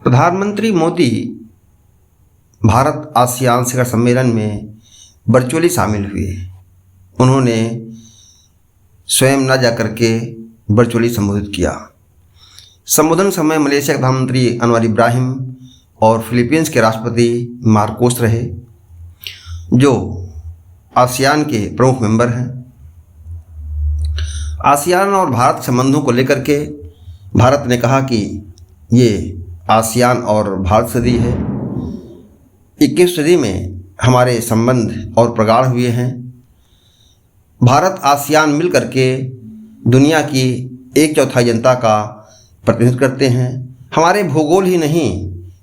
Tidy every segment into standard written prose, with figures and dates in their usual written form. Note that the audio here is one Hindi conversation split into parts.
प्रधानमंत्री मोदी भारत आसियान शिखर सम्मेलन में वर्चुअली शामिल हुए। उन्होंने स्वयं न जाकर के वर्चुअली संबोधित किया। संबोधन समय मलेशिया के प्रधानमंत्री अनवर इब्राहिम और फिलीपींस के राष्ट्रपति मार्कोस रहे, जो आसियान के प्रमुख मेंबर हैं। आसियान और भारत के संबंधों को लेकर के भारत ने कहा कि ये आसियान और भारत सदी है। 21वीं सदी में हमारे संबंध और प्रगाढ़ हुए हैं। भारत आसियान मिल करके दुनिया की 1/4 जनता का प्रतिनिधित्व करते हैं। हमारे भूगोल ही नहीं,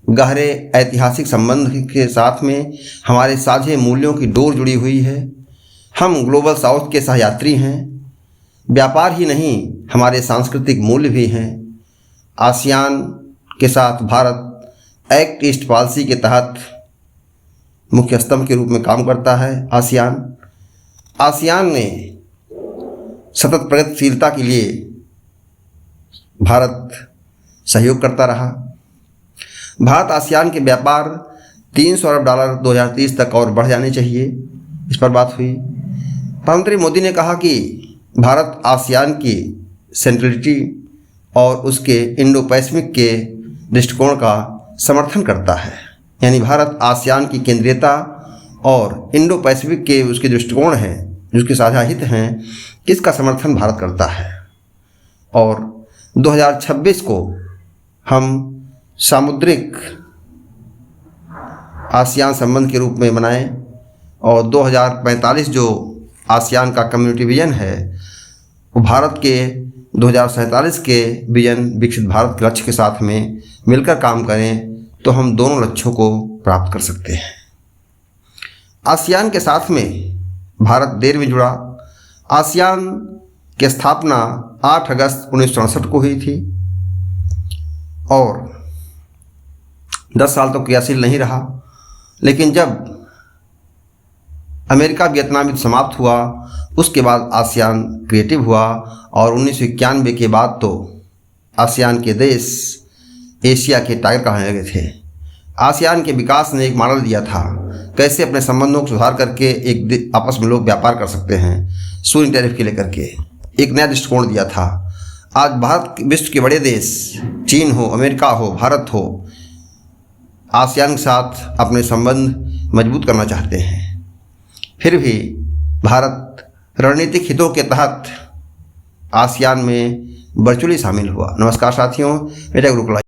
गहरे ऐतिहासिक संबंध के साथ में हमारे साझे मूल्यों की डोर जुड़ी हुई है। हम ग्लोबल साउथ के सहयात्री हैं। व्यापार ही नहीं, हमारे सांस्कृतिक मूल्य भी हैं। आसियान के साथ भारत एक्ट ईस्ट पॉलिसी के तहत मुख्य स्तंभ के रूप में काम करता है। आसियान ने सतत प्रगतिशीलता के लिए भारत सहयोग करता रहा। भारत आसियान के व्यापार $300 अरब 2030 तक और बढ़ जाने चाहिए, इस पर बात हुई। प्रधानमंत्री मोदी ने कहा कि भारत आसियान की सेंट्रलिटी और उसके इंडो पैसिफिक के दृष्टिकोण का समर्थन करता है। यानी भारत आसियान की केंद्रीयता और इंडो पैसिफिक के उसके दृष्टिकोण हैं, जिसके साझा हित हैं, इसका समर्थन भारत करता है। और 2026 को हम सामुद्रिक आसियान संबंध के रूप में मनाएं और 2045 जो आसियान का कम्युनिटी विजन है, वो भारत के 2047 के विजन विकसित भारत के लक्ष्य के साथ में मिलकर काम करें तो हम दोनों लक्ष्यों को प्राप्त कर सकते हैं। आसियान के साथ में भारत देर में जुड़ा। आसियान की स्थापना 8 अगस्त 1964 को हुई थी और 10 साल तक क्रियाशील नहीं रहा। लेकिन जब अमेरिका वियतनाम युद्ध समाप्त हुआ, उसके बाद आसियान क्रिएटिव हुआ और 1991 के बाद तो आसियान के देश एशिया के टाइगर कहने लगे थे। आसियान के विकास ने एक मॉडल दिया था, कैसे अपने संबंधों को सुधार करके एक आपस में लोग व्यापार कर सकते हैं, शून्य टैरिफ के लेकर के एक नया दृष्टिकोण दिया था। आज भारत विश्व के बड़े देश, चीन हो, अमेरिका हो, भारत हो, आसियान के साथ अपने संबंध मजबूत करना चाहते हैं। फिर भी भारत रणनीतिक हितों के तहत आसियान में वर्चुअली शामिल हुआ। नमस्कार साथियों, मेरा गुरुकुल